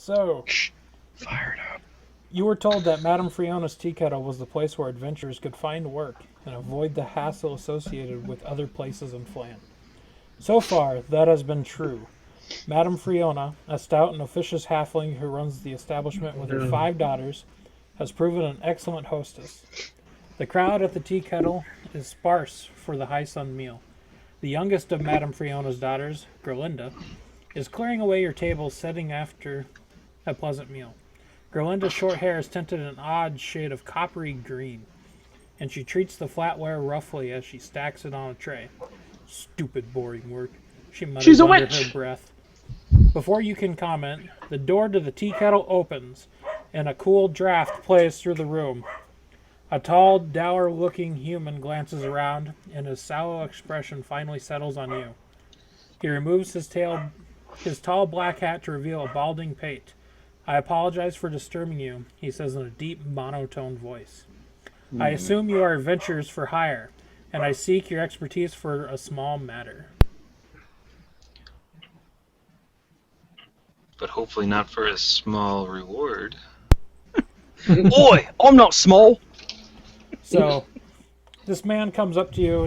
So, Fired up. you were told that Madame Friona's tea kettle was the place where adventurers could find work and avoid the hassle associated with other places in Flan. So far, that has been true. Madame Friona, a stout and officious halfling who runs the establishment with her 5 daughters, has proven an excellent hostess. The crowd at the tea kettle is sparse for the high sun meal. The youngest of Madame Friona's daughters, Gerlinda, is clearing away your table, setting after a pleasant meal. Gerlinda's short hair is tinted an odd shade of coppery green, and she treats the flatware roughly as she stacks it on a tray. Stupid, boring work, she mutters She's a under witch! her breath. Before you can comment, the door to the tea kettle opens, and a cool draft plays through the room. A tall, dour-looking human glances around, and his sallow expression finally settles on you. He removes his tall black hat to reveal a balding pate. I apologize for disturbing you, he says in a deep, monotone voice. I assume you are adventurers for hire, and I seek your expertise for a small matter. But hopefully not for a small reward. Oi, I'm not small. So, this man comes up to you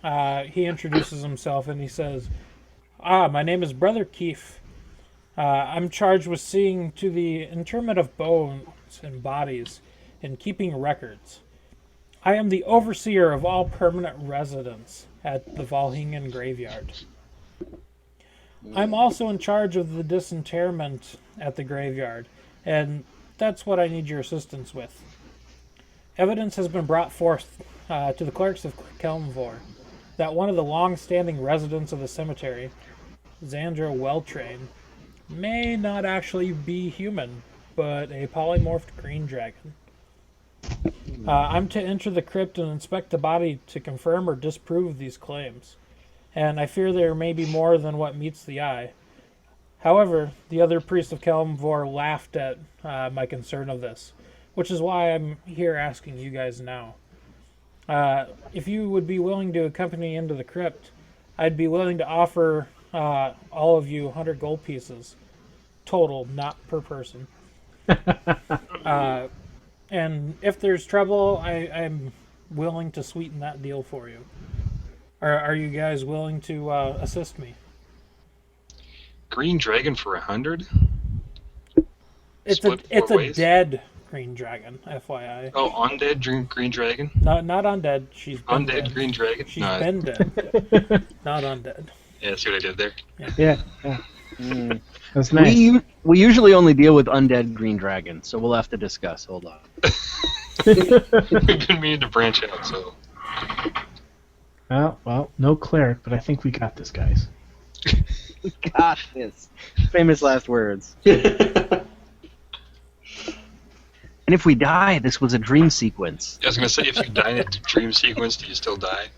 and he introduces himself and he says, my name is Brother Keefe. I'm charged with seeing to the interment of bones and bodies and keeping records. I am the overseer of all permanent residents at the Valhingen graveyard. I'm also in charge of the disinterment at the graveyard, and that's what I need your assistance with. Evidence has been brought forth to the clerks of Kelmvor that one of the long-standing residents of the cemetery, Xandra Welltrain, may not actually be human, but a polymorphed green dragon. I'm to enter the crypt and inspect the body to confirm or disprove these claims, and I fear there may be more than what meets the eye. However, the other priests of Kelmvor laughed at my concern of this, which is why I'm here asking you guys now. If you would be willing to accompany me into the crypt, I'd be willing to offer all of you 100 gold pieces, total, not per person. And if there's trouble, I'm willing to sweeten that deal for you. Are you guys willing to assist me? Green dragon for 100? It's a dead green dragon, FYI. Oh, undead green dragon? Not undead. She's been Undead dead. green dragon? She's No, been dead. Not undead. Yeah, see what I did there? Yeah. That's nice. We usually only deal with undead green dragons, so we'll have to discuss. Hold on. We've been meaning to branch out, so... Well, no cleric, but I think we got this, guys. We got this. Famous last words. And if we die, this was a dream sequence. I was going to say, if you die in a dream sequence, do you still die?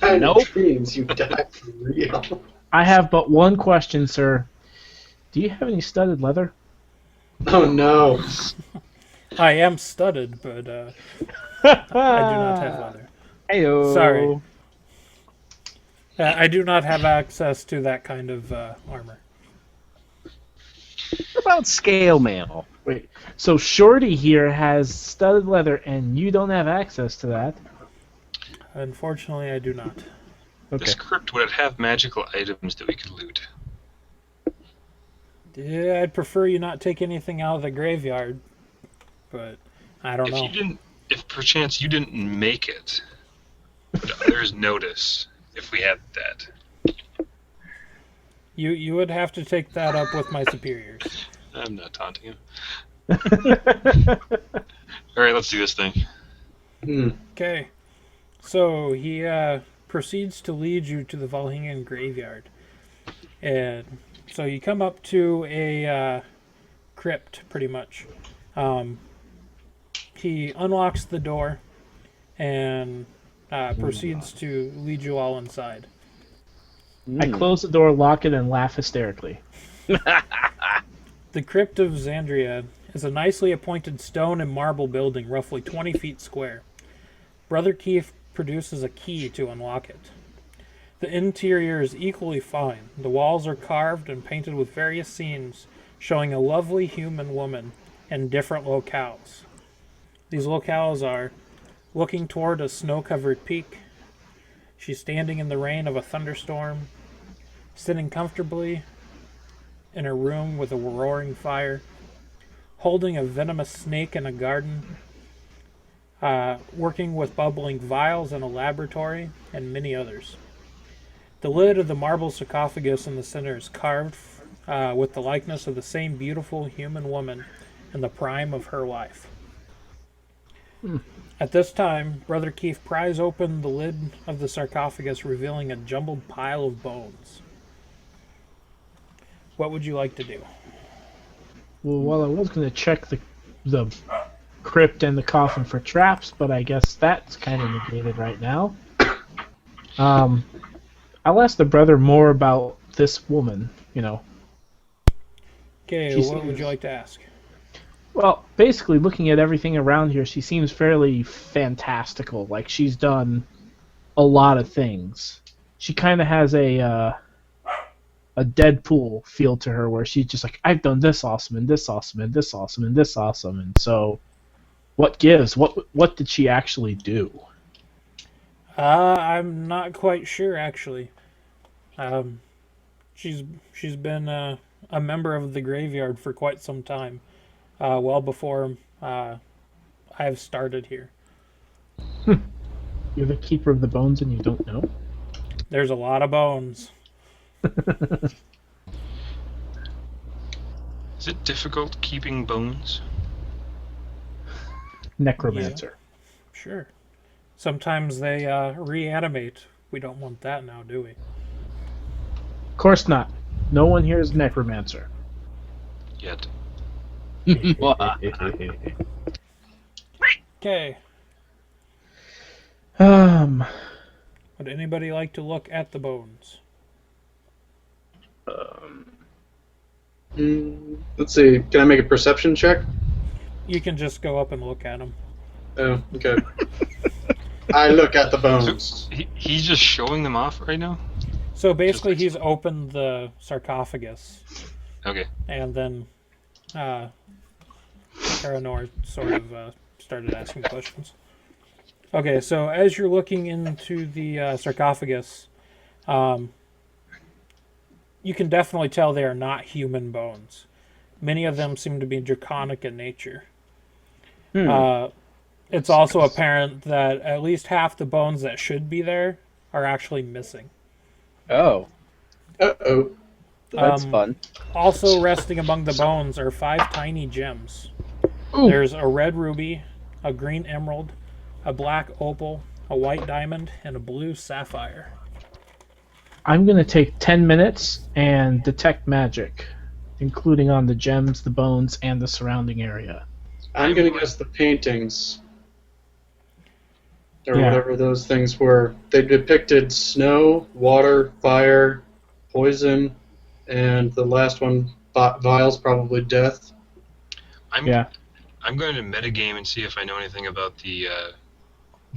Nope. Dreams, you die for real. I have but one question, sir. Do you have any studded leather? Oh no. I am studded, but I do not have leather. Heyo. Sorry. I do not have access to that kind of armor. What about scale mail? Wait, so Shorty here has studded leather, and you don't have access to that? Unfortunately, I do not. Okay. This crypt, would it have magical items that we could loot? Yeah, I'd prefer you not take anything out of the graveyard, but I don't know. If perchance you didn't make it, would others notice if we had that? You would have to take that up with my superiors. I'm not taunting him. Alright, let's do this thing. Okay. So he proceeds to lead you to the Valhingen graveyard. And so you come up to a crypt, pretty much. He unlocks the door and proceeds to lead you all inside. I close the door, lock it, and laugh hysterically. The Crypt of Xandria is a nicely appointed stone and marble building, roughly 20 feet square. Brother Keefe produces a key to unlock it. The interior is equally fine. The walls are carved and painted with various scenes showing a lovely human woman in different locales. These locales are looking toward a snow-covered peak. She's standing in the rain of a thunderstorm, sitting comfortably in a room with a roaring fire, holding a venomous snake in a garden, working with bubbling vials in a laboratory, and many others. The lid of the marble sarcophagus in the center is carved with the likeness of the same beautiful human woman in the prime of her life. At this time, Brother Keith pries open the lid of the sarcophagus, revealing a jumbled pile of bones. What would you like to do? Well, I was going to check the crypt and the coffin for traps, but I guess that's kind of negated right now. I'll ask the brother more about this woman, Okay, She what would seems- you like to ask? Well, basically, looking at everything around here, she seems fairly fantastical. Like, she's done a lot of things. She kind of has a Deadpool feel to her, where she's just like, I've done this awesome, and this awesome, and this awesome, and this awesome, and so, what gives? What did she actually do? I'm not quite sure, actually. She's been a member of the graveyard for quite some time, well before I've started here. You're the keeper of the bones, and you don't know? There's a lot of bones. Is it difficult keeping bones? Necromancer. Sure. Sometimes they reanimate. We don't want that now, do we? Of course not. No one here is necromancer. Yet. Okay. Um, Would anybody like to look at the bones? Let's see. Can I make a perception check? You can just go up and look at them. Oh, okay. I look at the So bones. he's just showing them off right now? So basically, he's opened the sarcophagus, Okay. and then Paranor sort of started asking questions. Okay, so as you're looking into the sarcophagus, you can definitely tell they are not human bones. Many of them seem to be draconic in nature. It's also apparent that at least half the bones that should be there are actually missing. Oh, Uh-oh. that's fun. Also resting among the bones are 5 tiny gems. Ooh. There's a red ruby, a green emerald, a black opal, a white diamond, and a blue sapphire. I'm going to take 10 minutes and detect magic, including on the gems, the bones, and the surrounding area. I'm going to guess the paintings. Or Yeah. whatever those things were. They depicted snow, water, fire, poison, and the last one, vials, probably death. I'm going to metagame and see if I know anything about the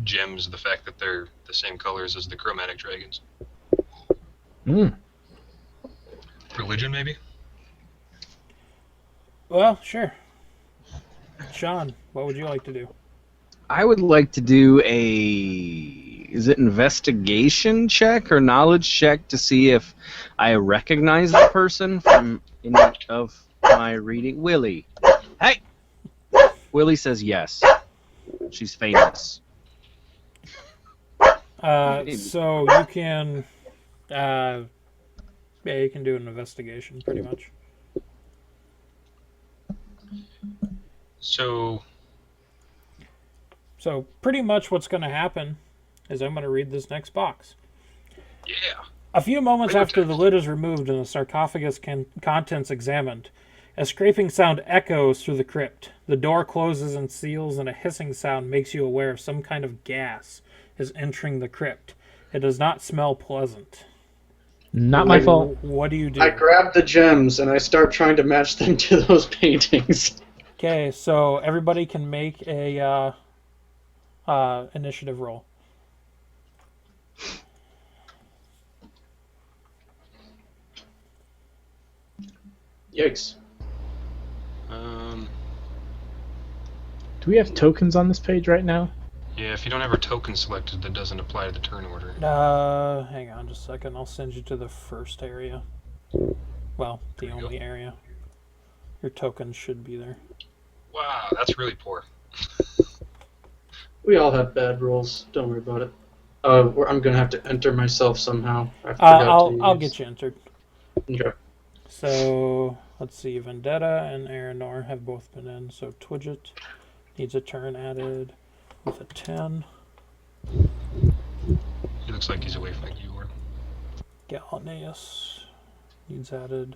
gems, the fact that they're the same colors as the chromatic dragons. Religion, maybe? Well, sure. Sean, what would you like to do? I would like to do is it investigation check or knowledge check to see if I recognize the person from any of my reading? Willie. Hey! Willie says yes. She's famous. So you can, you can do an investigation, pretty much. So, So pretty much what's going to happen is I'm going to read this next box. yeah. A few moments Wait, after okay. the lid is removed and the sarcophagus contents examined, a scraping sound echoes through the crypt. The door closes and seals, and a hissing sound makes you aware of some kind of gas is entering the crypt. It does not smell pleasant. Not my fault. What do you do? I grab the gems and I start trying to match them to those paintings. Okay, so everybody can make a initiative roll. Yikes. Do we have tokens on this page right now? Yeah, if you don't have a token selected, that doesn't apply to the turn order. Hang on just a second. I'll send you to the first area. Well, the only area. Your tokens should be there. Wow, that's really poor. We all have bad rules. Don't worry about it. I'm gonna have to enter myself somehow. I forgot to I'll use- get you entered. Okay. So let's see. Vendetta and Aranor have both been in. So Twidget needs a turn added with a 10. He looks like he's away from the keyboard. Galaneus needs added.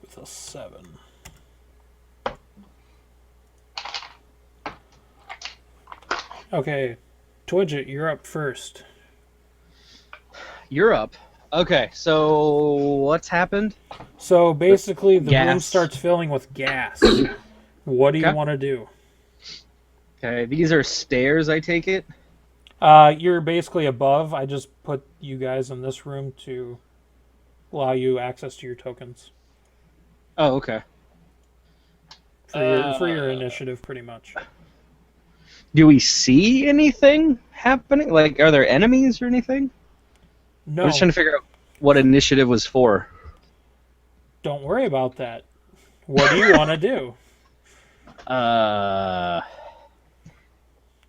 With a 7. Okay, Twidget, you're up first. You're up. Okay, so what's happened? So basically, the room Gas. starts filling with gas. What do you Okay. want to do? Okay, these are stairs, I take it? You're basically above. I just put you guys in this room to allow you access to your tokens Oh, okay. for your initiative, pretty much. Do we see anything happening? Like, are there enemies or anything? No, I'm just trying to figure out what initiative was for. don't worry about that. What do you want to do?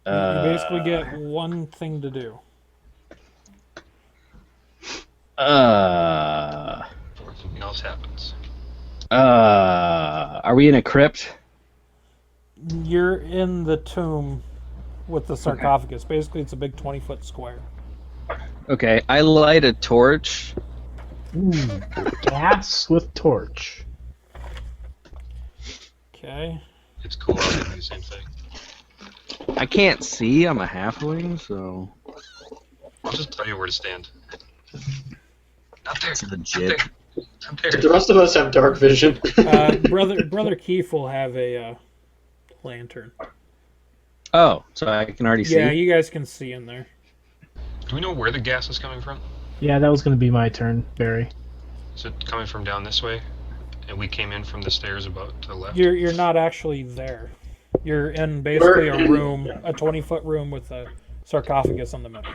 You basically get one thing to do. Before something else happens. Are we in a crypt? You're in the tomb with the sarcophagus. Basically, it's a big 20-foot square. Okay, I light a torch. Ooh, gas with torch. Okay. It's cool. I'll do the same thing. I can't see, I'm a halfling, so... I'll just tell you where to stand. Not there. It's Not legit. there. Not there. The rest of us have dark vision. Brother Keith will have a lantern. Oh, so I can already see? Yeah, you guys can see in there. Do we know where the gas is coming from? Yeah, that was going to be my turn, Barry. Is it coming from down this way? And we came in from the stairs about to the left? You're not actually there. You're in basically a room, a 20-foot room with a sarcophagus in the middle.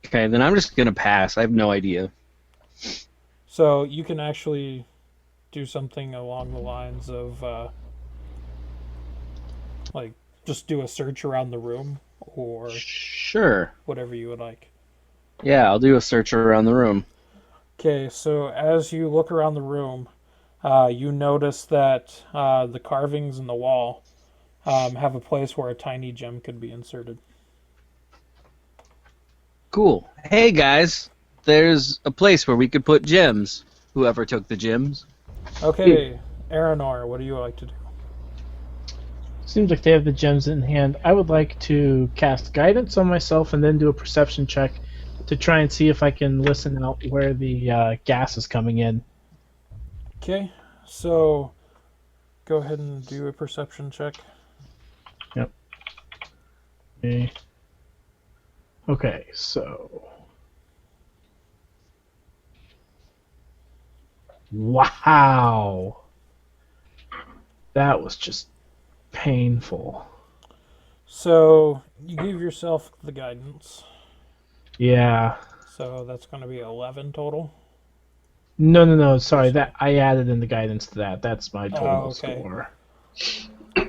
Okay, then I'm just gonna pass. I have no idea. So you can actually do something along the lines of, like, just do a search around the room, or Sure. whatever you would like. Yeah, I'll do a search around the room. Okay, so as you look around the room, you notice that the carvings in the wall have a place where a tiny gem could be inserted. Cool. Hey guys, there's a place where we could put gems. Whoever took the gems. Okay, Aranor, what do you like to do? Seems like they have the gems in hand. I would like to cast guidance on myself and then do a perception check to try and see if I can listen out where the gas is coming in. Okay, so go ahead and do a perception check. Okay, so... Wow! That was just painful. So you give yourself the guidance. Yeah. So that's going to be 11 total. No. Sorry, that I added in the guidance to that. That's my total okay. score.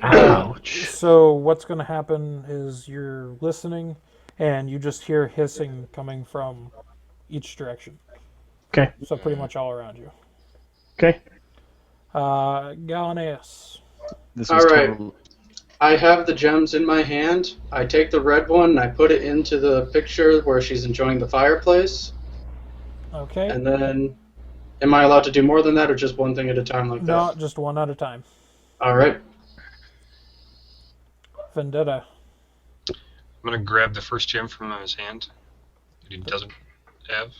Ouch. So what's going to happen is you're listening, and you just hear hissing coming from each direction. Okay. So pretty much all around you. Okay. Galaneus. This All was right. total- I have the gems in my hand. I take the red one and I put it into the picture where she's enjoying the fireplace. Okay. And then, am I allowed to do more than that, or just one thing at a time like No, that? just one at a time. All right. Vendetta. I'm going to grab the first gem from his hand that he doesn't have.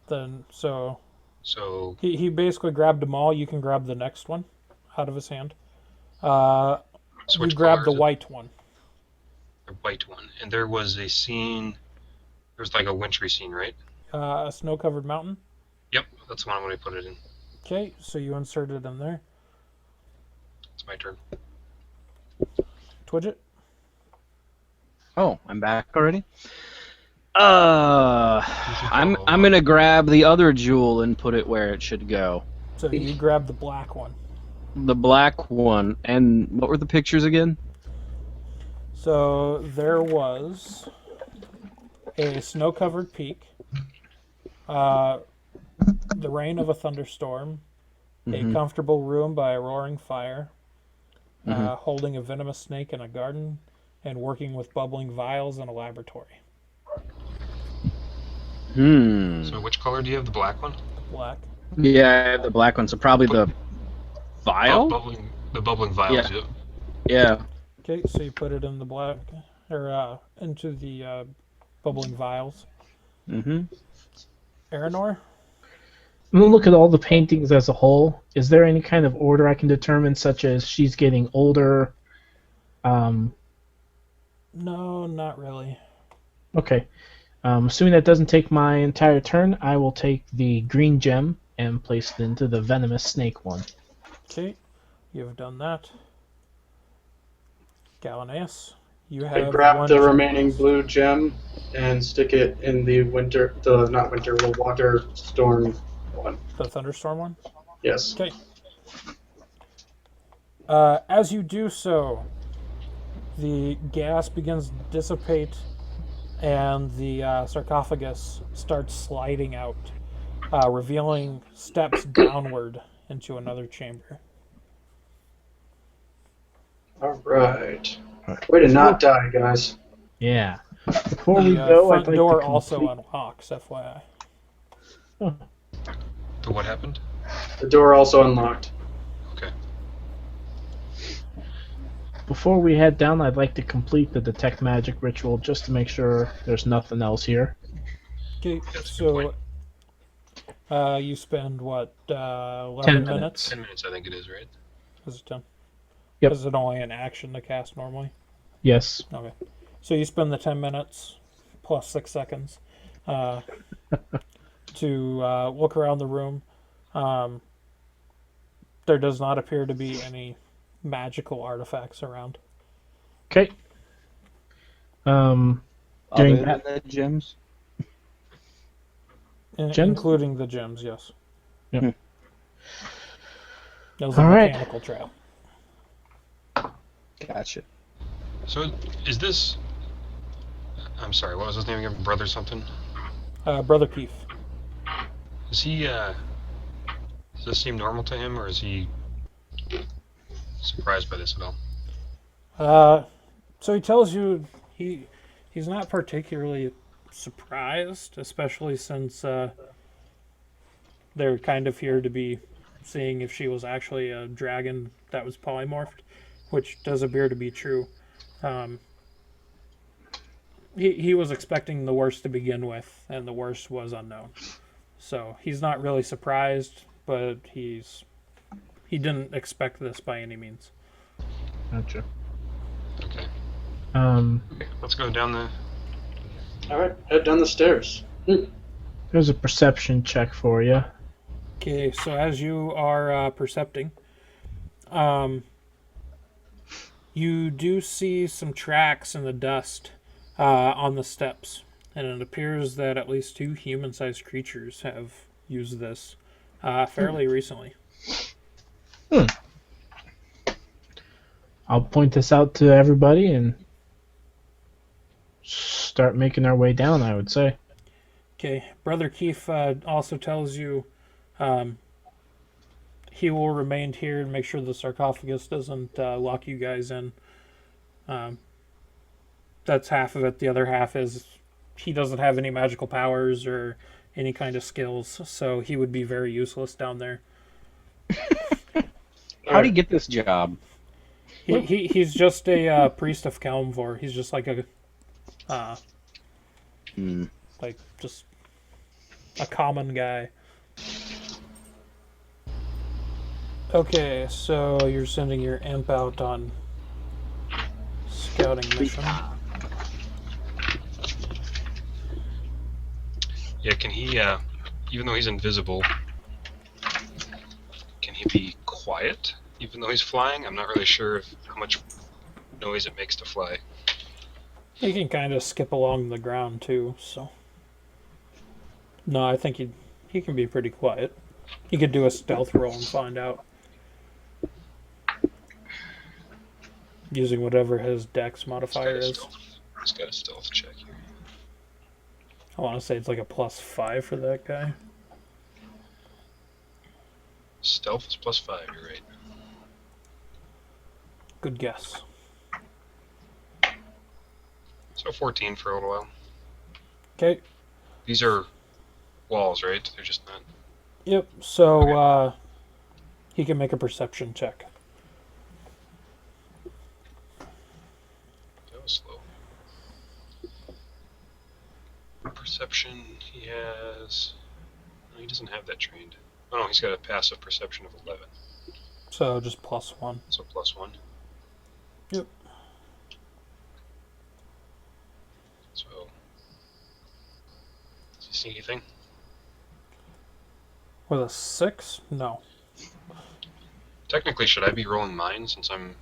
Then so So he basically grabbed them all. You can grab the next one out of his hand. So You which grab color the is it? white one. The white one. And there was a scene. There was like a wintry scene, right? A snow-covered mountain. Yep, that's the one I'm going to put it in. Okay, so you insert it in there. It's my turn. Twidget. Oh, I'm back already. I'm gonna grab the other jewel and put it where it should go. So you grab the black one. The black one. And what were the pictures again? So there was a snow-covered peak, the rain of a thunderstorm, a comfortable room by a roaring fire, holding a venomous snake in a garden, and working with bubbling vials in a laboratory. So which color do you have? The black one? Black. Yeah, I have the black one, so probably the vial? The bubbling vials, Yeah. Yeah. Okay, so you put it in the black, or into the bubbling vials. Aranor? I'm gonna look at all the paintings as a whole. Is there any kind of order I can determine, such as she's getting older? No, not really. Okay. Assuming that doesn't take my entire turn, I will take the green gem and place it into the venomous snake one. Okay, you've done that. Galaneus, you have I grab one the gem. remaining blue gem and stick it in the water storm one. The thunderstorm one? Yes. Okay. As you do so, the gas begins to dissipate and the sarcophagus starts sliding out, revealing steps downward into another chamber. All right. Way to not die, guys. Yeah. Before The we go, front I'd like door to also complete... unlocks, FYI. Oh, So what happened? The door also unlocked. Okay. before we head down, I'd like to complete the detect magic ritual just to make sure there's nothing else here. Okay, That's a good so you spend what, 11 10 minutes? minutes. 10 minutes, I think it is, right? Is it 10? Yep. Is it only an action to cast normally? Yes. Okay. So you spend the 10 minutes plus 6 seconds to look around the room. There does not appear to be any magical artifacts around. Okay. During Other that, than the gems? In- Gems? Including the gems, yes. Yep. That was a All right. mechanical trap. Gotcha. So is this... I'm sorry, what was his name again? Brother something? Brother Keith. Is he, does this seem normal to him, or is he surprised by this at all? So he tells you he's not particularly surprised, especially since they're kind of here to be seeing if she was actually a dragon that was polymorphed, which does appear to be true. He was expecting the worst to begin with, and the worst was unknown. So he's not really surprised, but he didn't expect this by any means. gotcha. Okay. Let's go down the... All right, head down the stairs. There's a perception check for you. Okay, so as you are percepting, you do see some tracks in the dust on the steps, and it appears that at least 2 human-sized creatures have used this fairly recently. I'll point this out to everybody and start making our way down, I would say. Okay, Brother Keith also tells you he will remain here and make sure the sarcophagus doesn't lock you guys in. That's half of it. The other half is he doesn't have any magical powers or any kind of skills, so he would be very useless down there. How'd he get this job? He's just a priest of Kalmvor. He's just like a just a common guy. Okay, so you're sending your imp out on scouting mission. Yeah, can he even though he's invisible, can he be quiet even though he's flying? I'm not really sure how much noise it makes to fly. He can kind of skip along the ground too, so. No, I think he can be pretty quiet. He could do a stealth roll and find out. Using whatever his dex modifier is. He's got a stealth check here. I want to say it's like a +5 for that guy. Stealth is +5, you're right. Good guess. So 14 for a little while. Okay. These are walls, right? They're just not... Yep, so he can make a perception check. That was slow. Perception, he has... No, he doesn't have that trained. Oh no, he's got a passive perception of 11. So just +1. So +1. Yep. So... Does he see anything? With a 6? No. Technically, should I be rolling mine since I'm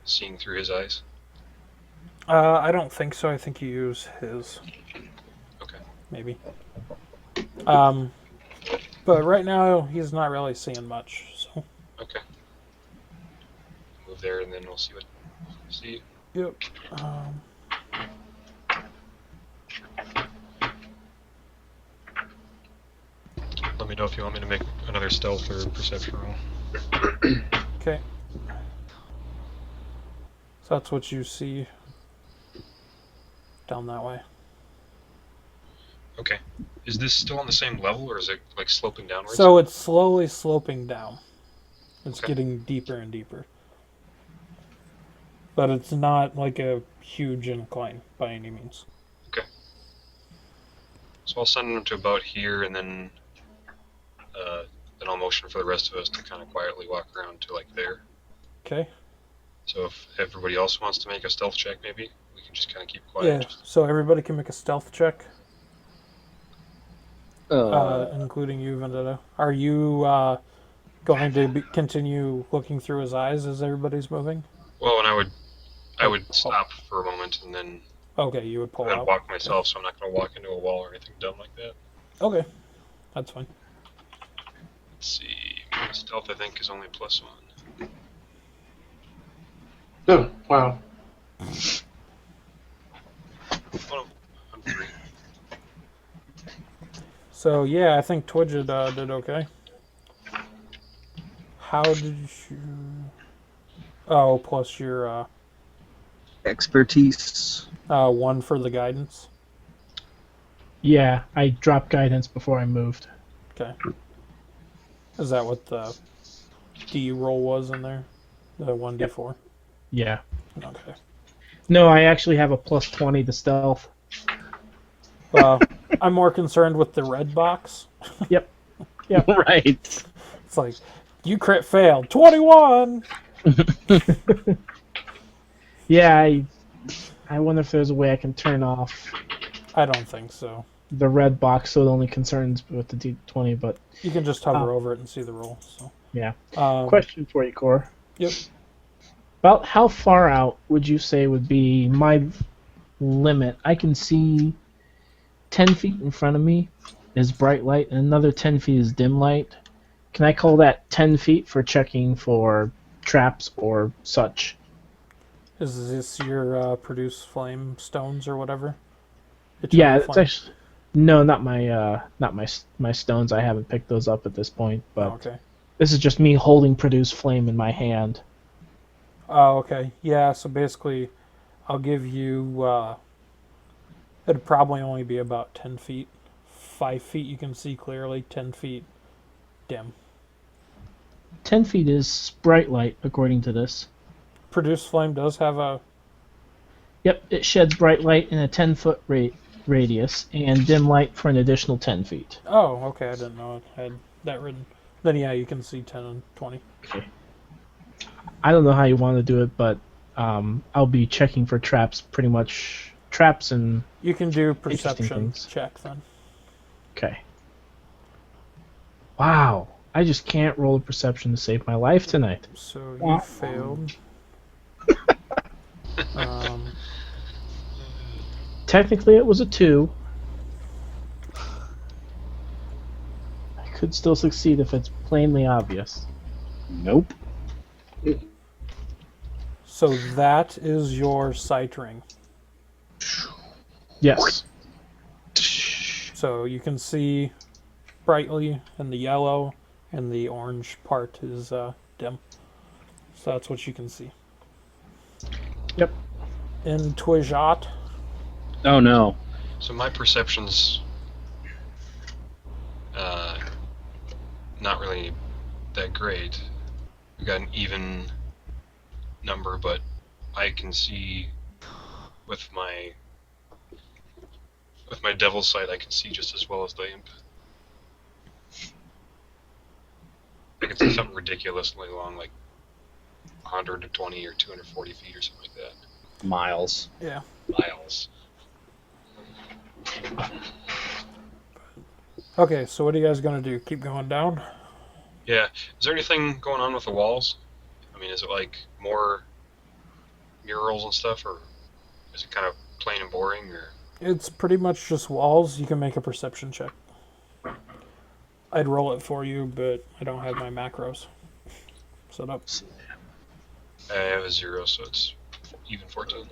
seeing through his eyes? I don't think so. I think you use his. Okay. Maybe. But right now, he's not really seeing much, so. Okay. Move there and then we'll see what... See? Yep. Let me know if you want me to make another stealth or perception roll. Okay. So that's what you see down that way. Okay. Is this still on the same level, or is it like sloping downwards? So it's slowly sloping down. It's Okay. getting deeper and deeper. But it's not like a huge incline by any means. So I'll send him to about here, and then I'll motion for the rest of us to kind of quietly walk around to like there. Okay? So if everybody else wants to make a stealth check, maybe we can just kind of keep quiet. Yeah, so everybody can make a stealth check, including you, Vendetta. Are you going to continue looking through his eyes as everybody's moving? Well, and I would stop for a moment and then Okay, you would pull out. walk myself, so I'm not going to walk into a wall or anything dumb like that. Okay, that's fine. Let's see. My stealth, I think, is only +1. Oh, wow. Oh, no, I'm 3. So yeah, I think Twidget did okay. How did you? Oh, plus your Expertise. 1 for the guidance. Yeah, I dropped guidance before I moved. Okay. Is that what the D roll was in there? The 1d4. Yeah. Okay. No, I actually have a +20 to stealth. Well, I'm more concerned with the red box. Yep. Right. It's like you crit failed. 21. Yeah, I wonder if there's a way I can turn off I don't think so. the red box so it only concerns with the D20, but You can just hover over it and see the roll. So. yeah. Um, Question for you, Cor. Yep. About how far out would you say would be my limit? I can see 10 feet in front of me is bright light, and another 10 feet is dim light. Can I call that 10 feet for checking for traps or such? Is this your produce flame stones or whatever? Yeah, Eternal it's flame? actually no, not my stones. I haven't picked those up at this point, but Okay. this is just me holding produce flame in my hand. Oh, okay. Yeah, so basically, I'll give you, it'd probably only be about 10 feet. 5 feet you can see clearly, 10 feet dim. 10 feet is bright light, according to this. Produce flame does have a... Yep, it sheds bright light in a 10-foot radius, and dim light for an additional 10 feet. Oh, okay, I didn't know it had that written. Then yeah, you can see 10 and 20. I don't know how you want to do it, but I'll be checking for traps, pretty much traps and... You can do Interesting perception things. check then. Okay. Wow. I just can't roll a perception to save my life tonight. So you failed. Technically, it was a 2. I could still succeed if it's plainly obvious. Nope. So that is your sight ring. Yes. So you can see brightly, and the yellow and the orange part is dim. So that's what you can see. Yep. In Twijat, Oh no. So my perception's not really that great. We got an even number, but I can see with my devil's sight, I can see just as well as the imp. I can see something ridiculously long, like 120 or 240 feet or something like that. Miles. yeah. Miles. Okay, so what are you guys gonna do? Keep going down? Yeah. Is there anything going on with the walls? I mean, is it like more murals and stuff, or is it kind of plain and boring, or? It's pretty much just walls. You can make a perception check. I'd roll it for you, but I don't have my macros set up. I have a 0, so it's even 14.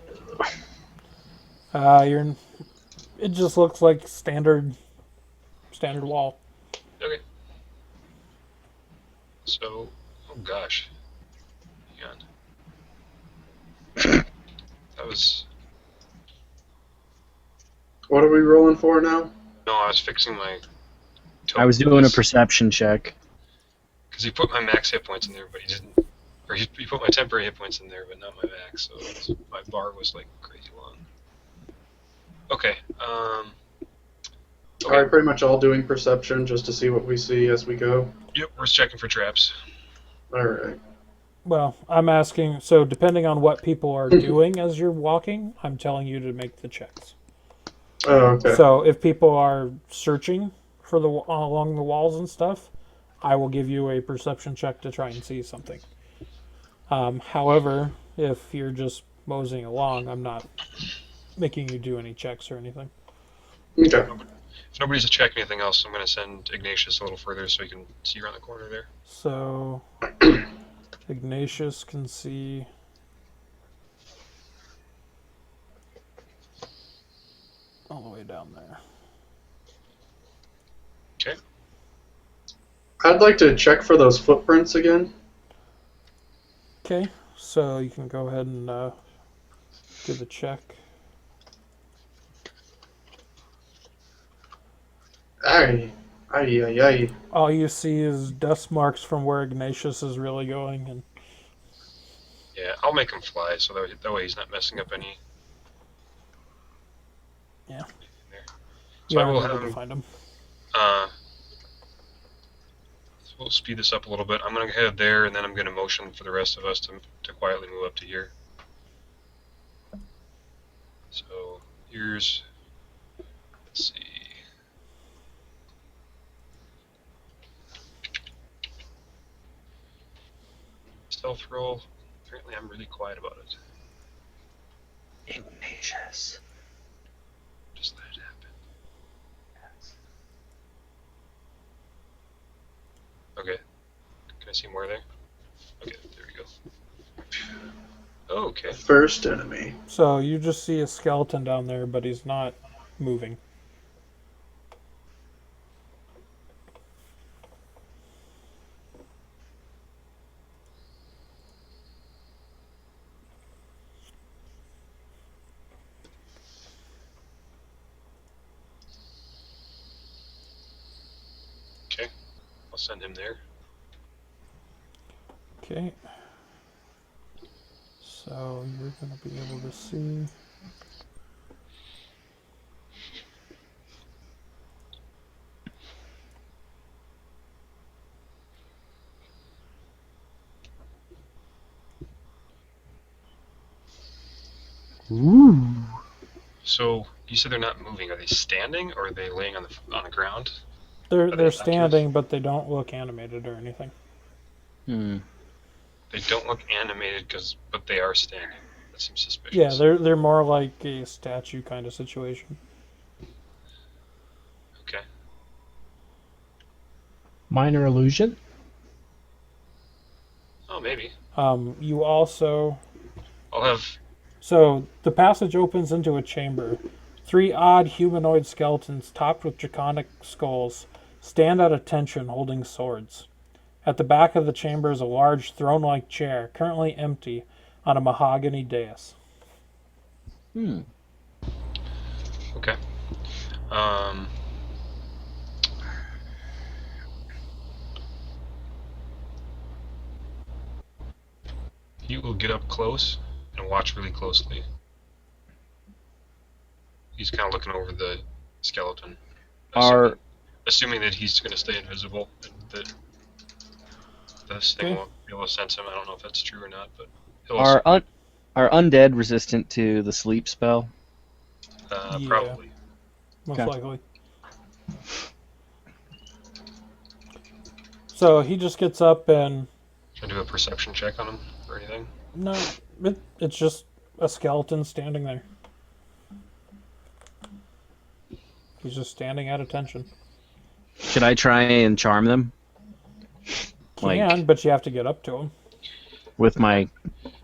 It just looks like standard wall. Okay. So, oh gosh. Hang on. That was. What are we rolling for now? No, I was fixing my. I was doing a perception check. Because he put my max hit points in there, but he didn't. Or he put my temporary hit points in there, but not my max, so my bar was like crazy long. Okay. Okay. Alright, pretty much all doing perception just to see what we see as we go. Yep, we're just checking for traps. Alright. Well, I'm asking, so depending on what people are doing as you're walking, I'm telling you to make the checks. Oh, okay. So if people are searching for along the walls and stuff, I will give you a perception check to try and see something. However, if you're just moseying along, I'm not making you do any checks or anything. Okay. If nobody's checking anything else, I'm going to send Ignatius a little further so he can see around the corner there. So Ignatius can see. All the way down there. Okay. I'd like to check for those footprints again. Okay, so you can go ahead and do the check. Aye. Aye, aye, aye. All you see is dust marks from where Ignatius is really going, and Yeah, I'll make him fly so that way he's not messing up any. Yeah. anything there. you So I aren't will able have to him. find him. So we'll speed this up a little bit. I'm going to head there, and then I'm going to motion for the rest of us to quietly move up to here. So here's. Let's see. Stealth roll. Apparently, I'm really quiet about it. Ignatius. Just let it happen. Okay. Can I see more there? Okay, there we go. Okay. First enemy. So you just see a skeleton down there, but he's not moving. Okay. I'll send him there. Okay. So you're going to be able to see. Ooh. So you said they're not moving. Are they standing or are they laying on the ground? They're standing, but they don't look animated or anything. Hmm. They don't look animated, but they are standing. That seems suspicious. Yeah, they're more like a statue kind of situation. Okay. Minor illusion. Oh, maybe. You also I'll have. So the passage opens into a chamber. 3 odd humanoid skeletons topped with draconic skulls stand at attention holding swords. At the back of the chamber is a large throne-like chair, currently empty, on a mahogany dais. Hmm. Okay. He will get up close and watch really closely. He's kind of looking over the skeleton, assuming that he's going to stay invisible and that this thing Okay. won't be able to sense him. I don't know if that's true or not, but he'll Are undead resistant to the sleep spell? Yeah. probably. Most Gotcha. likely. So he just gets up and Should I do a perception check on him or anything? no, it's just a skeleton standing there. He's just standing at attention. Should I try and charm them? Can, but you have to get up to him. With my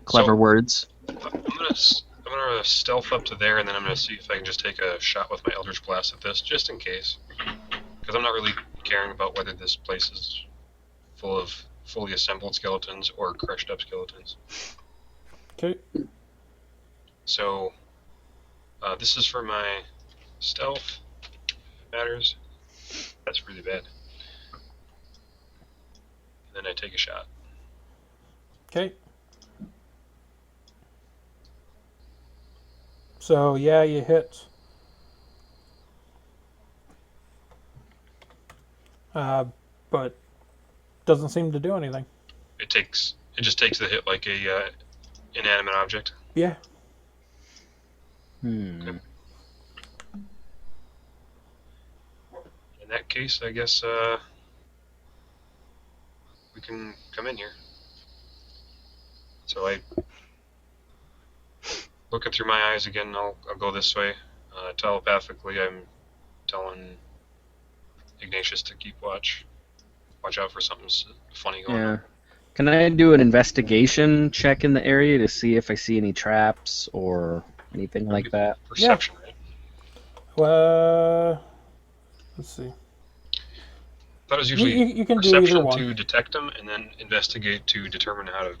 clever So- words? I'm gonna stealth up to there, and then I'm gonna see if I can just take a shot with my Eldritch Blast at this, just in case. Because I'm not really caring about whether this place is full of fully assembled skeletons or crushed up skeletons. Okay. So, this is for my stealth. Matters. That's really bad. And then I take a shot. Okay. So yeah, you hit. But doesn't seem to do anything. It just takes the hit like a inanimate object. Yeah. Hmm. In that case, I guess we can come in here. So I looking through my eyes again. I'll go this way. Telepathically, I'm telling Ignatius to keep watch. Watch out for something funny going Yeah. on. Can I do an investigation check in the area to see if I see any traps or anything like that? Perception, right? Let's see. I thought it was usually You can do perception either one. to detect them, and then investigate to determine how to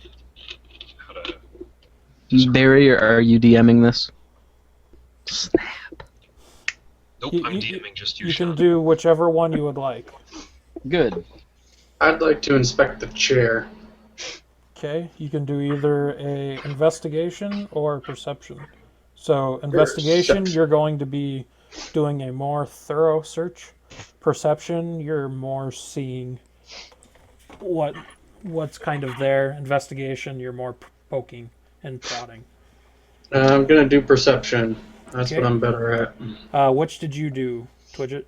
discern. Barry, are you DMing this? Snap. Nope, You- I'm you- DMing just you, You Sean. can do whichever one you would like. Good. I'd like to inspect the chair. Okay, you can do either a investigation or perception. So investigation, Perception. you're going to be doing a more thorough search. Perception, you're more seeing what's kind of there. Investigation, you're more poking and prodding. I'm gonna do perception. That's Okay. what I'm better at. Which did you do, Twidget?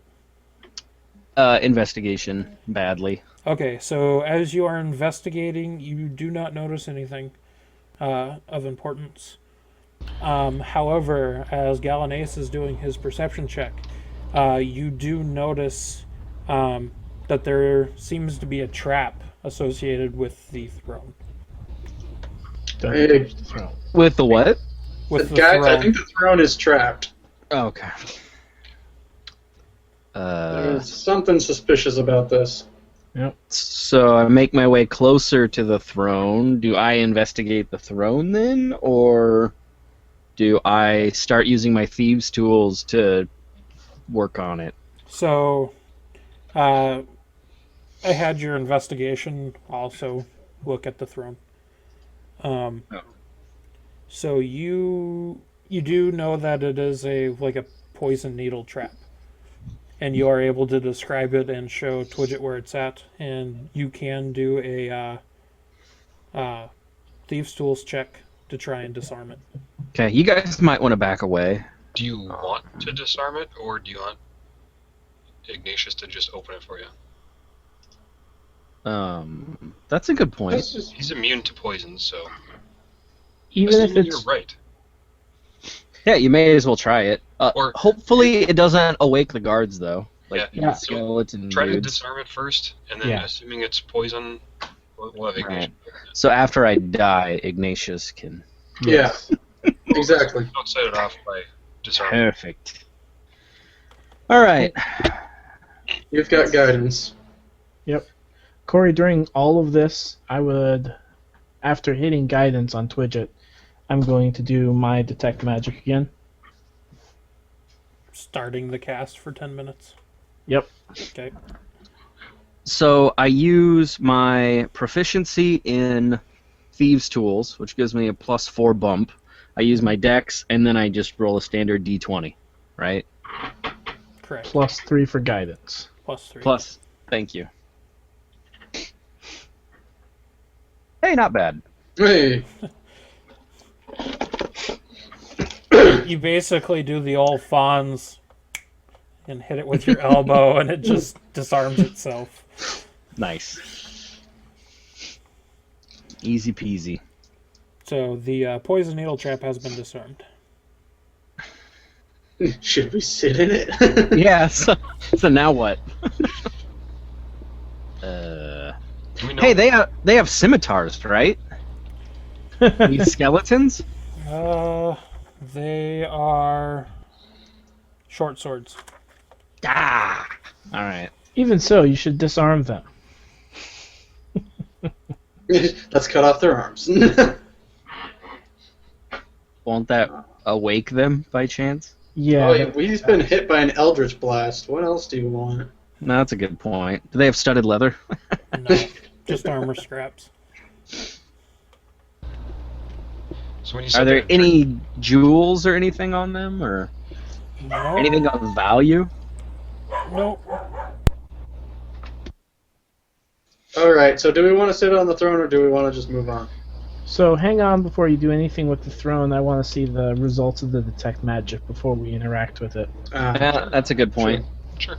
Investigation. Badly. Okay, so as you are investigating, you do not notice anything of importance. However, as Galanace is doing his perception check, you do notice that there seems to be a trap associated with the throne. Hey, With the what? With the guys, I throne. think the throne is trapped. Okay. There's something suspicious about this. So I make my way closer to the throne. Do I investigate the throne then, or do I start using my thieves' tools to work on it? So, I had your investigation also look at the throne. So you do know that it is a poison needle trap, and you are able to describe it and show Twidget where it's at, and you can do a thieves' tools check to try and disarm it. Okay, you guys might want to back away. Do you want to disarm it, or do you want Ignatius to just open it for you. That's a good point. That's just, He's immune to poison, so Even if assuming you're it's right. Yeah, you may as well try it. Or- Hopefully it doesn't awake the guards, though. Like Yeah. skeleton Try to dudes. disarm it first, and then Yeah. assuming it's poison, we'll have Ignatius. Right. So after I die, Ignatius can... yes. exactly. Don't set it off by disarming. Perfect. All right. You've got guidance. Cory, during all of this, I would, after hitting guidance on Twidget, I'm going to do my detect magic again. Starting the cast for 10 minutes. Yep. Okay. So I use my proficiency in Thieves' Tools, which gives me a +4 bump. I use my dex, and then I just roll a standard d20, right? Correct. +3 for guidance. +3. Plus, thank you. Hey, not bad. Hey. You basically do the old Fonz and hit it with your elbow, and it just disarms itself. Nice. Easy peasy. So the poison needle trap has been disarmed. Should we sit in it? Yeah, so now what? Do we know Hey, they have scimitars, right? These skeletons? They are short swords. Ah! Alright. Even so, you should disarm them. Let's cut off their arms. Won't that awake them by chance? Yeah. Oh, we've been hit by an Eldritch Blast. What else do you want? No, that's a good point. Do they have studded leather? No, just armor scraps. So when you Are said there that- any jewels or anything on them, or No. anything of value? Nope. Alright, so do we want to sit on the throne or do we want to just move on? So hang on before you do anything with the throne. I want to see the results of the detect magic before we interact with it. Yeah, that's a good point. Sure.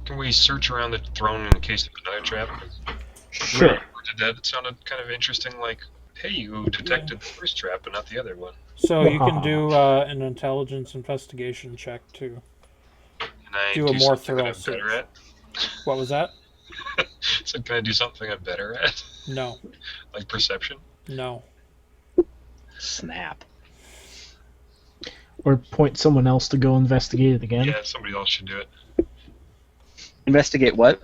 Can we search around the throne in case of another trap? Sure. Or did that sounded kind of interesting? Like, hey, you detected the first trap, but not the other one. So you can do an intelligence investigation check too. Can I Do a more something that thorough I'm better search. at? What was that? So can I do something I'm better at? No. Like perception? No. Snap. Or point someone else to go investigate it again. Yeah, somebody else should do it. Investigate what?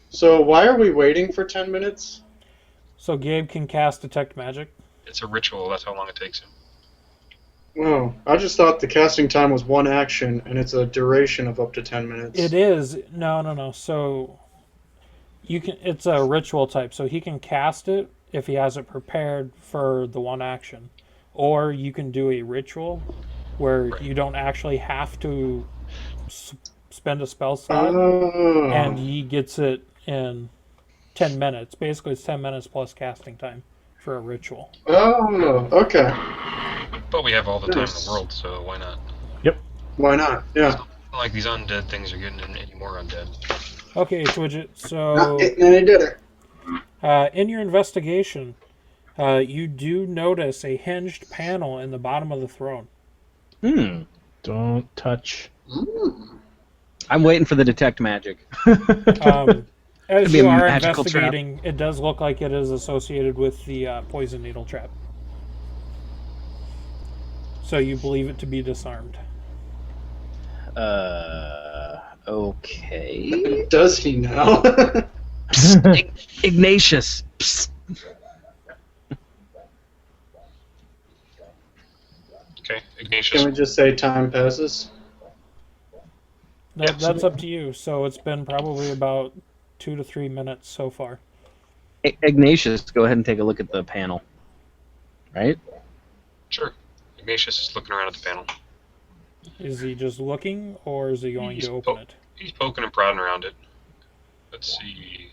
So why are we waiting for 10 minutes? So Gabe can cast detect magic. It's a ritual, that's how long it takes him. Oh, I just thought the casting time was one action and it's a duration of up to 10 minutes. It is no. So you can. It's a ritual type, so he can cast it if he has it prepared for the one action, or you can do a ritual where Right. you don't actually have to spend a spell slot, Oh. and he gets it in 10 minutes. Basically, it's 10 minutes plus casting time for a ritual. Oh, okay. But we have all the time in Nice. the world, so why not? Why not? Yeah. Not like these undead things are getting any more undead. Okay, Twidget. Not So getting any dinner. in your investigation, you do notice a hinged panel in the bottom of the throne. Don't touch. I'm waiting for the detect magic. As Could be you a are magical trap. investigating, it does look like it is associated with the poison needle trap. So you believe it to be disarmed. Okay. Does he now? Ignatius. Psst. Okay, Ignatius. Can we just say time passes? Yeah, That's up to you. So it's been probably about 2 to 3 minutes so far. Ignatius, go ahead and take a look at the panel. Right? Sure. Ignatius is looking around at the panel. Is he just looking, or is he going He's to open it? He's poking and prodding around it. Let's see.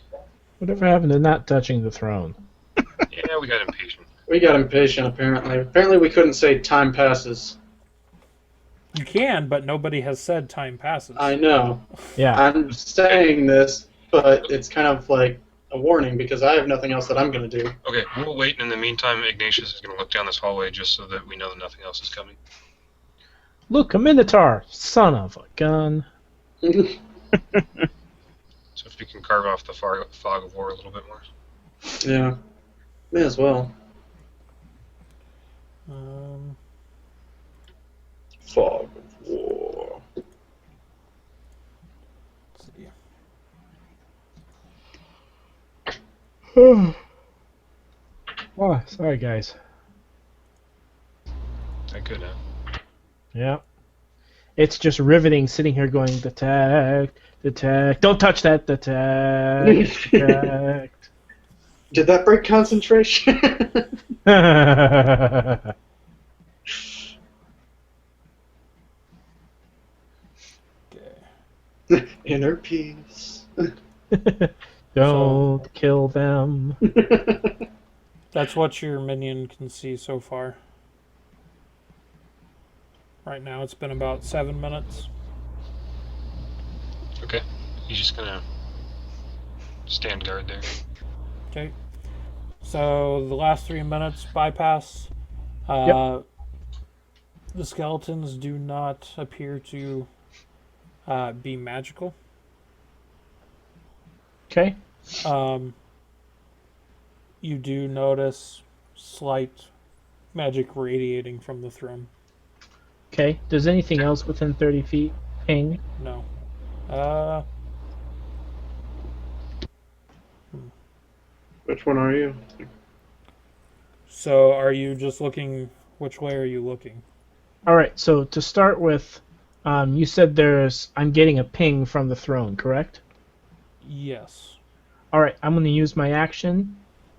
Whatever happened to not touching the throne? Yeah, we got impatient. We got impatient, apparently. Apparently we couldn't say time passes. You can, but nobody has said time passes. I know. Yeah. I'm saying this, but it's kind of like a warning because I have nothing else that I'm going to do. Okay, we'll wait. And in the meantime, Ignatius is going to look down this hallway just so that we know that nothing else is coming. Look, a Minotaur! Son of a gun. So if we can carve off the fog of war a little bit more. Yeah. May as well. Fog of war. Let's see. Oh, sorry, guys. I could, huh? Yeah. It's just riveting sitting here going, detect, detect. Don't touch that, detect, detect. Did that break concentration? Inner peace. Don't kill them. That's what your minion can see so far. Right now, it's been about 7 minutes. Okay. He's just going to stand guard there. Okay. So the last 3 minutes bypass. Yep. The skeletons do not appear to be magical. Okay. You do notice slight magic radiating from the throne. Okay. Does anything else within 30 feet ping? No. Which one are you? So are you just looking? Which way are you looking? All right. So to start with, you said I'm getting a ping from the throne, correct? Yes. All right. I'm going to use my action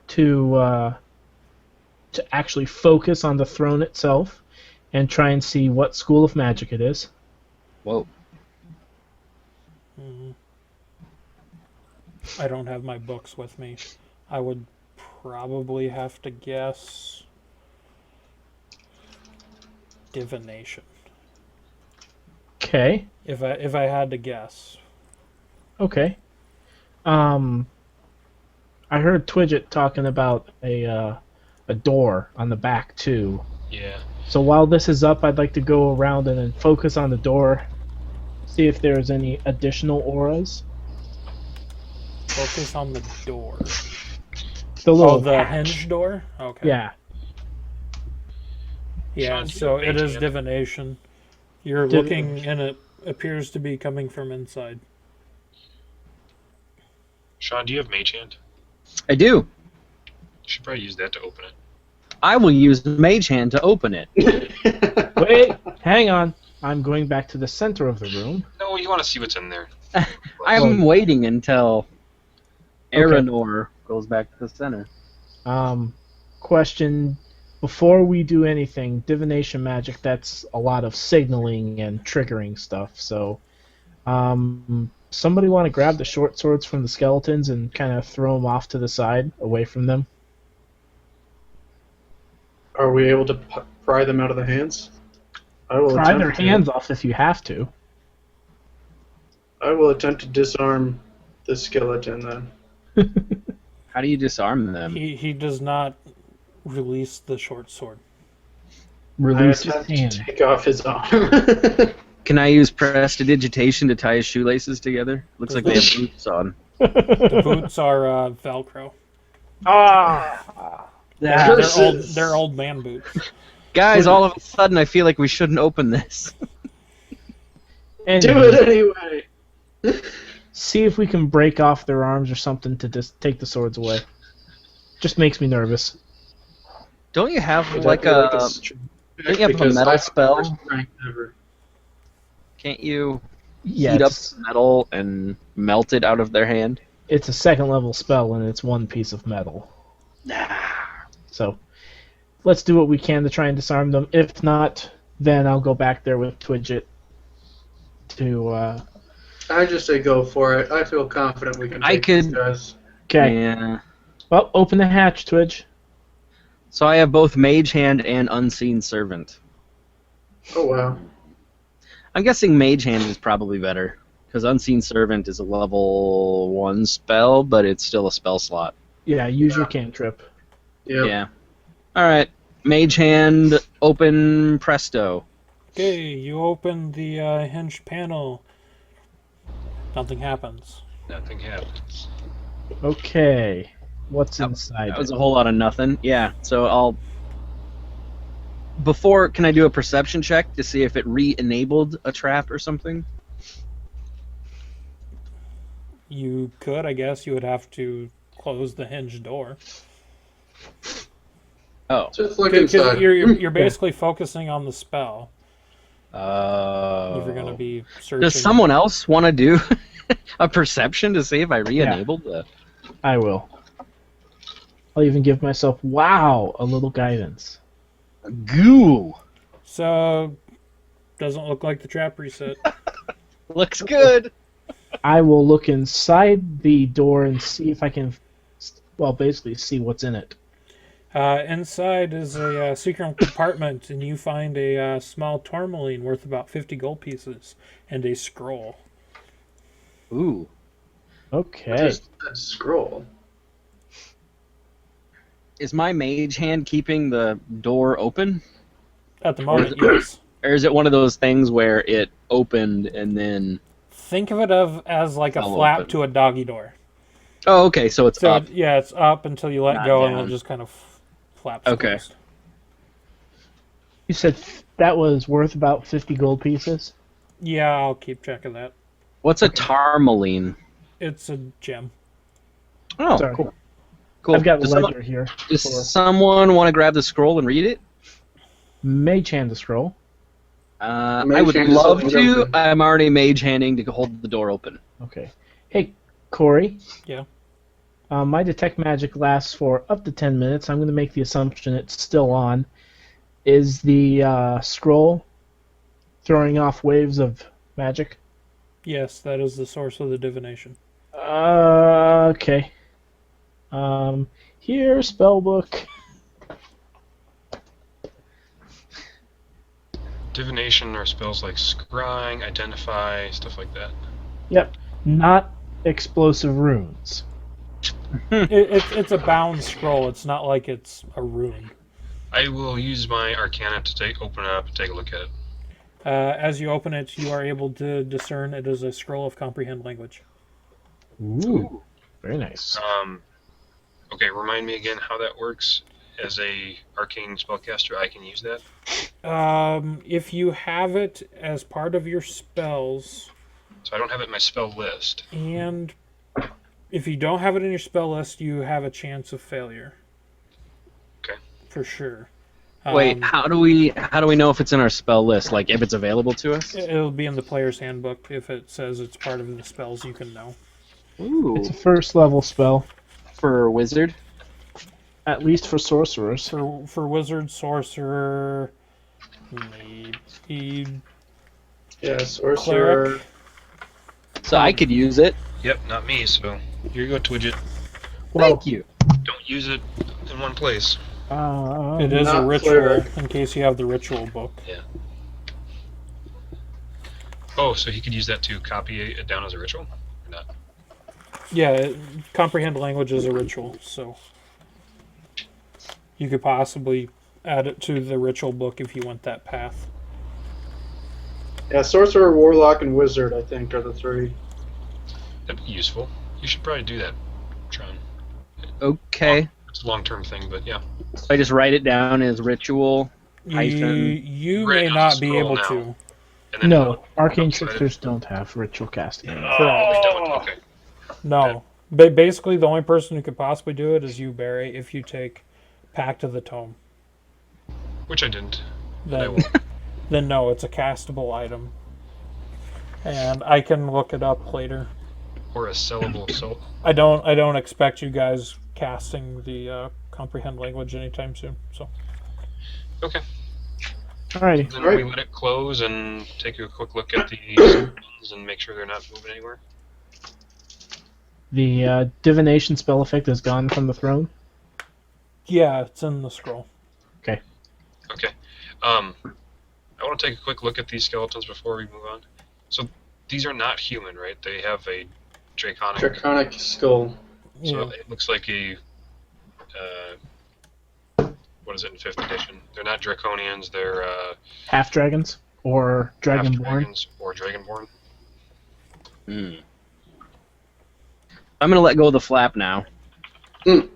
to actually focus on the throne itself and try and see what school of magic it is. Whoa. I don't have my books with me. I would probably have to guess divination. Okay. If I had to guess. Okay. I heard Twidget talking about a door on the back too. Yeah. So while this is up, I'd like to go around and then focus on the door, see if there's any additional auras. Focus on the door. The little the hatch. hinge door? Okay. Yeah. Yeah, Sean, do you so have it is mage hand? divination. You're looking and it appears to be coming from inside. Sean, do you have Mage Hand? I do. You should probably use that to open it. I will use Mage Hand to open it. Wait, hang on. I'm going back to the center of the room. No, you want to see what's in there. I'm waiting until Aranor goes back to the center. Question: before we do anything, divination magic, that's a lot of signaling and triggering stuff. So, somebody want to grab the short swords from the skeletons and kind of throw them off to the side, away from them? Are we able to pry them out of the hands? I will Pry their attempt to. hands off if you have to. I will attempt to disarm the skeleton then. How do you disarm them? He does not release the short sword. Release I his attempt hand. to take off his arm. Can I use prestidigitation to tie his shoelaces together? Looks like they have boots on. The boots are Velcro. Ah! They're old man boots. Guys, all of a sudden I feel like we shouldn't open this. Do it anyway. See if we can break off their arms or something to just take the swords away. Just makes me nervous. Don't you have Would like that be a... strength don't you have a because metal I have the spell? worst strength ever. Can't you Yeah, heat up it's, metal and melt it out of their hand? it's a second level spell and it's one piece of metal. So, let's do what we can to try and disarm them. If not, then I'll go back there with Twidget to, I just say go for it. I feel confident we can I take these could- guys. Okay. Yeah. Well, open the hatch, Twidge. So I have both Mage Hand and Unseen Servant. Oh wow. I'm guessing Mage Hand is probably better, because Unseen Servant is a level 1 spell, but it's still a spell slot. Yeah, use your cantrip. Yep. Yeah. Alright. Mage Hand, open presto. Okay, you open the hinged panel. Nothing happens. Nothing happens. Okay. What's inside? That was a whole lot of nothing. Yeah, so I'll... Before, can I do a perception check to see if it re-enabled a trap or something? You could, I guess. You would have to close the hinged door. Oh. Just look Because inside. you're basically focusing on the spell. Oh. If you're going to be searching. Does someone else want to do a perception to see if I re-enabled the... I will. I'll even give myself, a little guidance. Goo! So, doesn't look like the trap reset. Looks good! I will look inside the door and see if I can, basically see what's in it. Inside is a secret compartment, and you find a small tourmaline worth about 50 gold pieces and a scroll. Ooh. Okay. Just a scroll. Is my mage hand keeping the door open? At the moment, yes. Or is it one of those things where it opened and then... Think of it as like a I'll flap open. to a doggy door. Oh, okay, so it's So up. yeah, it's up until you let Not go, and down. it just kind of flaps. Okay. Closed. You said that was worth about 50 gold pieces? Yeah, I'll keep track of that. What's a tarmaline? It's a gem. Oh, Sorry. cool. Cool. I've got Does ledger someone, here. does someone want to grab the scroll and read it? Mage hand the scroll. I Mage would hand is love holding it to. open. I'm already mage handing to hold the door open. Okay. Hey, Cory. Yeah. My detect magic lasts for up to 10 minutes. I'm going to make the assumption it's still on. Is the scroll throwing off waves of magic? Yes, that is the source of the divination. Okay. Here, spellbook. Divination are spells like scrying, identify, stuff like that. Yep. Not explosive runes. It's a bound scroll. It's not like it's a rune. I will use my Arcana to open it up and take a look at it. As you open it, you are able to discern it is a scroll of comprehend language. Ooh. Very nice. Okay, remind me again how that works. As a arcane spellcaster, I can use that. If you have it as part of your spells, So I don't have it in my spell list. and if you don't have it in your spell list, you have a chance of failure. Okay. For sure. Wait, how do we know if it's in our spell list? Like if it's available to us? It'll be in the player's handbook if it says it's part of the spells you can know. Ooh. It's a first level spell, For wizard? at least for sorcerers. For wizard, sorcerer, maybe Yeah, sorcerer. Cleric. So I could use it. Yep, not me, so here you go, Twidget. Thank you. Don't use it in one place. It is a Not ritual, cleric. in case you have the ritual book. Oh, so he could use that to copy it down as a ritual? Or not? Yeah, comprehend language is a ritual, so you could possibly add it to the ritual book if you went that path. Yeah, sorcerer, warlock, and wizard, I think, are the three. That'd be useful. You should probably do that, Tron. Okay. It's a long-term thing, but yeah. So I just write it down as ritual. You, Hyphen. you Right may on not the be scroll able now. to. And then No, arcane outside of- sisters don't have ritual casting. We Correct. don't. Okay. No. Basically, the only person who could possibly do it is you, Barry, if you take Pact of the Tome. Which I didn't. But I Then, will. then no, it's a castable item. And I can look it up later. Or a sellable soul. I don't expect you guys casting the comprehend language anytime soon. So Okay. Alrighty. Then Alright. we let it close and take a quick look at the spells and make sure they're not moving anywhere. The divination spell effect is gone from the throne. yeah, it's in the scroll. Okay. I want to take a quick look at these skeletons before we move on. So these are not human, right? They have a draconic. Draconic skull. So Yeah. it looks like a. What is it in 5th edition? They're not draconians. They're Half dragons or dragonborn. half-dragons or dragonborn. I'm gonna let go of the flap now. Are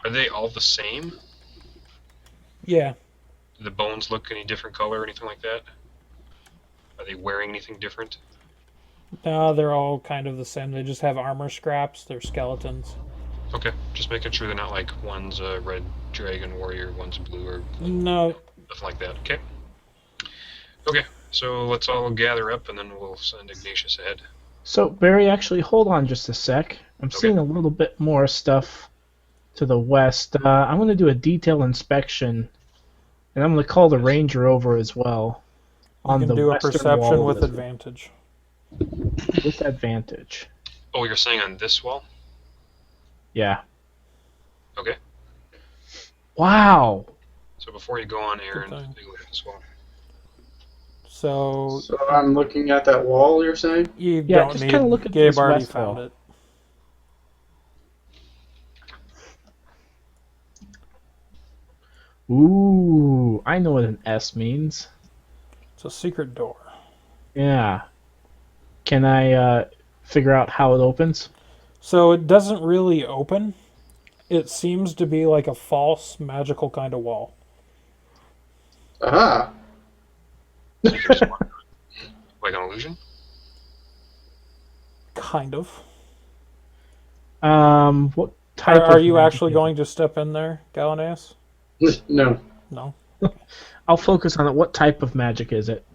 they all the same? Yeah. Do the bones look any different color or anything like that? Are they wearing anything different? No, they're all kind of the same. They just have armor scraps. They're skeletons. Okay, just making sure they're not like one's a red dragon warrior, one's blue or No. nothing like that. Okay. Okay, so let's all gather up and then we'll send Ignatius ahead. So, Barry, actually, hold on just a sec. I'm Okay. seeing a little bit more stuff to the west. I'm going to do a detail inspection, and I'm going to call the ranger over as well. You On can the do a western perception wall with advantage. with advantage. Oh, you're saying on this wall? Yeah. Okay. Wow. So before you go on, Aaron, thing. take a look at this wall. So So I'm looking at that wall, you're saying? you Yeah, don't just need. kinda look at Gabe this already west found wall. it. Ooh, I know what an S means. It's a secret door. Yeah. Can I figure out how it opens? So it doesn't really open. It seems to be like a false magical kind of wall. Aha! Like an illusion? Kind of. What type Are of you magic actually is going to step in there, Galaneas? No. No. it? I'll focus on it. What type of magic is it?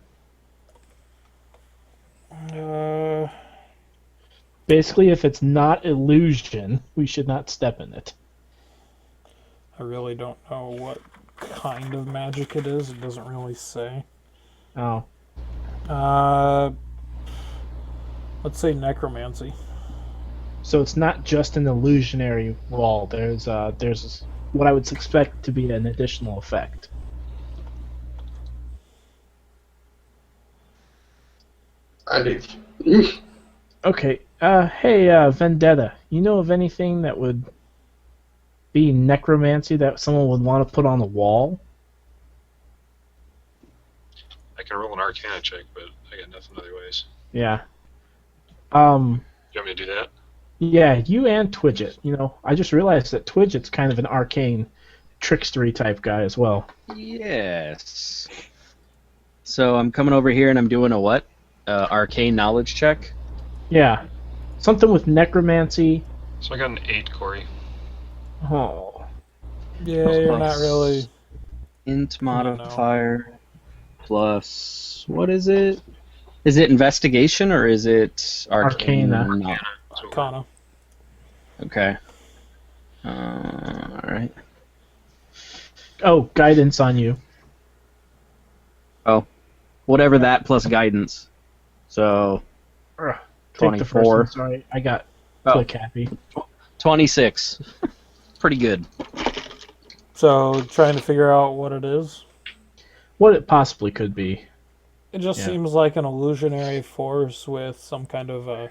Basically, if it's not illusion, we should not step in it. I really don't know what kind of magic it is. It doesn't really say. Oh. Let's say necromancy. So it's not just an illusionary wall. There's what I would expect to be an additional effect. I do. Okay. Hey, Vendetta. You know of anything that would be necromancy that someone would want to put on the wall? I can roll an Arcana check, but I got nothing otherwise. Yeah. You want me to do that? Yeah, you and Twidget. You know, I just realized that Twidget's kind of an arcane trickstery type guy as well. Yes. So I'm coming over here and I'm doing a what? Arcane knowledge check. Yeah. Something with necromancy. So I got an 8, Cory. Oh. Yeah, you're not really. Int know. modifier plus what is it? Is it investigation or is it arcane? Arcana. No. So Arcana. Okay. All right. Oh, guidance on you. Oh, whatever that plus guidance. So Take the first 24. one. Sorry, I got Oh. click happy. 26. Pretty good. So trying to figure out what it is. What it possibly could be. It just Yeah. seems like an illusionary force with some kind of a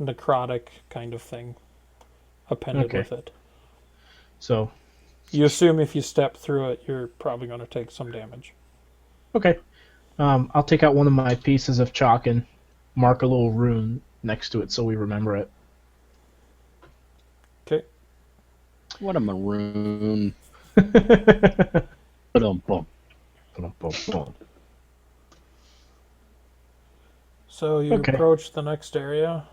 necrotic kind of thing appended Okay. with it. So, You assume if you step through it, you're probably going to take some damage. okay. I'll take out one of my pieces of chalk and mark a little rune next to it so we remember it. Okay. What a maroon. Yep. Ba-dum-bum. So you Okay. approach the next area.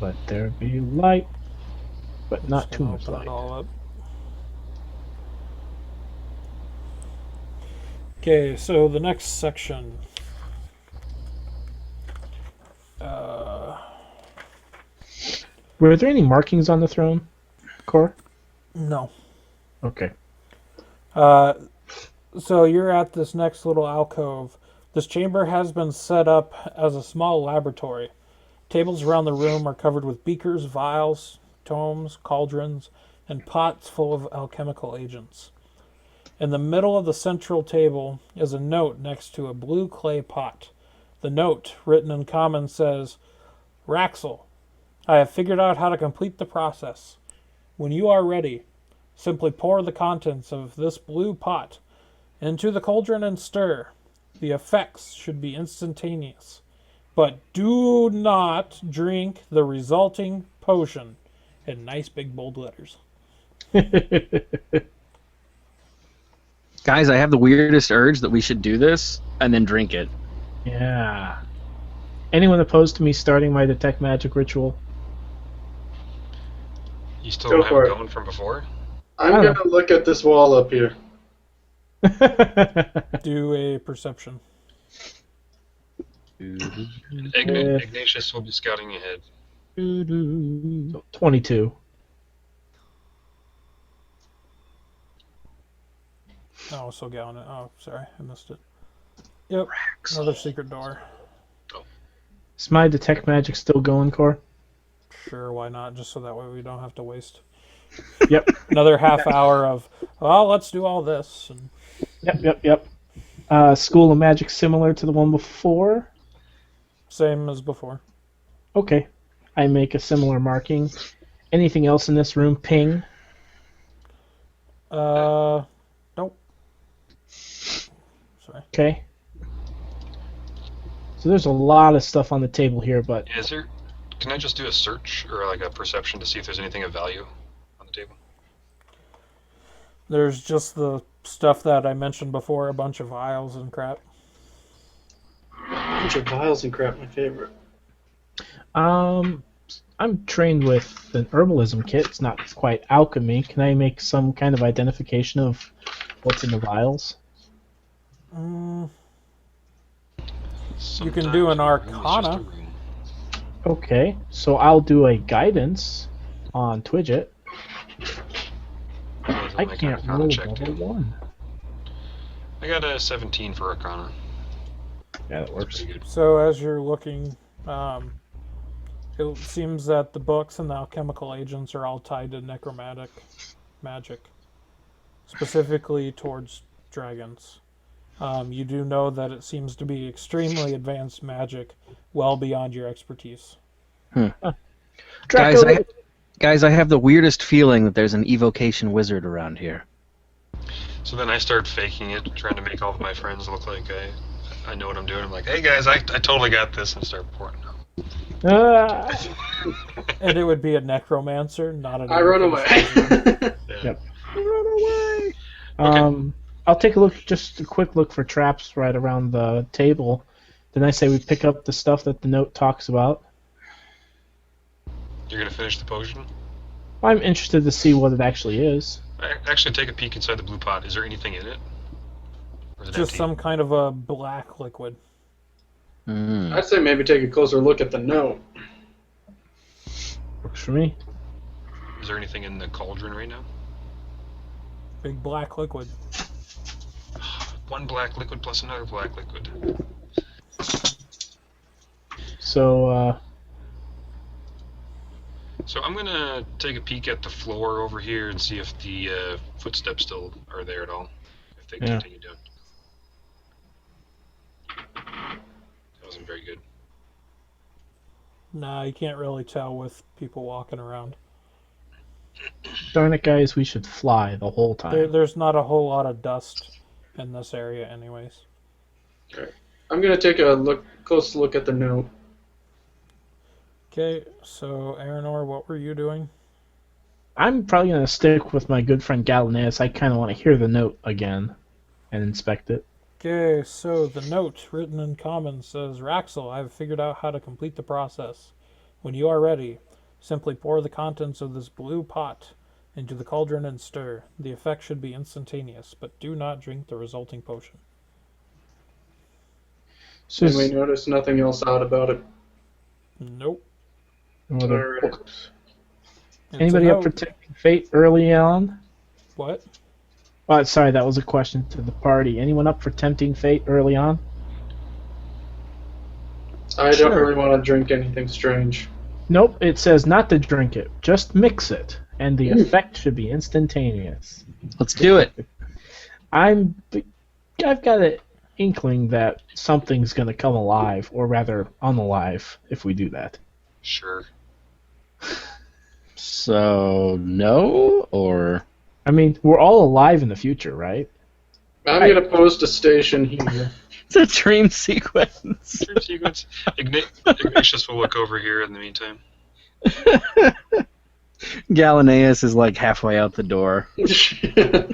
Let there be light, but not Just too gonna much open it light. all up. Okay, so the next section. Were there any markings on the throne, Cor? No. Okay. So you're at this next little alcove. This chamber has been set up as a small laboratory. Tables around the room are covered with beakers, vials, tomes, cauldrons, and pots full of alchemical agents. In the middle of the central table is a note next to a blue clay pot. The note, written in common, says, Raxel, I have figured out how to complete the process. When you are ready, simply pour the contents of this blue pot into the cauldron and stir. The effects should be instantaneous. But do not drink the resulting potion. In nice big bold letters. Guys, I have the weirdest urge that we should do this and then drink it. Yeah. Anyone opposed to me starting my detect magic ritual? You still Go don't have for it it. going from before? I'm Oh. gonna look at this wall up here. Do a perception. Ignatius will be scouting ahead. 22. Oh, so Gallon. Oh, sorry, I missed it. Yep, another secret door. Is my detect magic still going, Cor? Sure, why not? Just so that way we don't have to waste Yep. another half hour of, well, let's do all this. And Yep. School of Magic similar to the one before? same as before. Okay. I make a similar marking. Anything else in this room ping? Nope. Sorry. Okay. So there's a lot of stuff on the table here, but Is there? Can I just do a search or like a perception to see if there's anything of value on the table? There's just the stuff that I mentioned before, a bunch of vials and crap. Bunch of vials and crap, my favorite. I'm trained with an herbalism kit. It's not quite alchemy. Can I make some kind of identification of what's in the vials? You can do an Sometimes a room is just a Arcana. room. Okay, so I'll do a guidance on Twidget. Otherwise, I I'll make an can't Arcana roll check, level too. 1. I got a 17 for Arcana. Yeah, that That's works. pretty good. So as you're looking, it seems that the books and the alchemical agents are all tied to necromantic magic, specifically towards dragons. You do know that it seems to be extremely advanced magic, well beyond your expertise. Guys, Draco, I have the weirdest feeling that there's an evocation wizard around here. So then I start faking it, trying to make all of my friends look like I know what I'm doing. I'm like, hey guys, I totally got this, and start pouring out. And it would be a necromancer, not an. I run away. Yeah. Yep. Run away! I'll take a look, just a quick look for traps right around the table. Then I say we pick up the stuff that the note talks about. You're gonna finish the potion? I'm interested to see what it actually is. Actually, take a peek inside the blue pot. Is there anything in it? Or is it Just empty? some kind of a black liquid. I'd say maybe take a closer look at the note. Works for me. Is there anything in the cauldron right now? Big black liquid. One black liquid plus another black liquid. So, So I'm gonna take a peek at the floor over here and see if the footsteps still are there at all. If they Yeah. continue down. That wasn't very good. Nah, you can't really tell with people walking around. darn it, guys, we should fly the whole time. There's not a whole lot of dust in this area, anyways. I'm gonna take a close look at the note. Okay, so Aranor, what were you doing? I'm probably going to stick with my good friend Galaneus. I kind of want to hear the note again and inspect it. Okay, so the note written in common says, Raxel, I've figured out how to complete the process. When you are ready, simply pour the contents of this blue pot into the cauldron and stir. The effect should be instantaneous, but do not drink the resulting potion. So And we notice nothing else odd about it. Nope. Alright. It's Anybody a up for note. tempting fate early on? What? Oh, sorry, that was a question to the party. Anyone up for tempting fate early on? I don't Sure. really want to drink anything strange. Nope, it says not to drink it. Just mix it. and the effect should be instantaneous. Let's do it. I've got an inkling that something's going to come alive, or rather unalive, if we do that. Sure. So, no? Or. I mean, we're all alive in the future, right? I'm going to post a station here. It's a dream sequence. Dream sequence. Ignatius will look over here in the meantime. Galileus is like halfway out the door. Okay.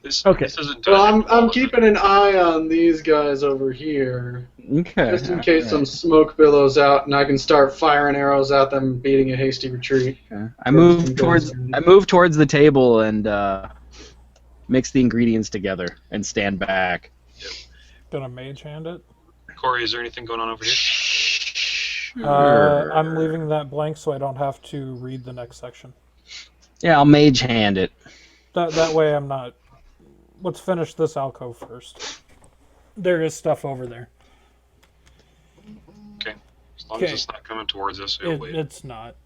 This isn't Well, I'm keeping an eye on these guys over here, Okay. just in case some smoke billows out and I can start firing arrows at them, beating a hasty retreat. Okay. I move towards the table and mix the ingredients together and stand back. Gonna mage hand it. Cory, is there anything going on over here? I'm leaving that blank so I don't have to read the next section. Yeah, I'll mage hand it. That way I'm not... Let's finish this alcove first. There is stuff over there. Okay. As long as it's not coming towards us, we'll wait. It's not.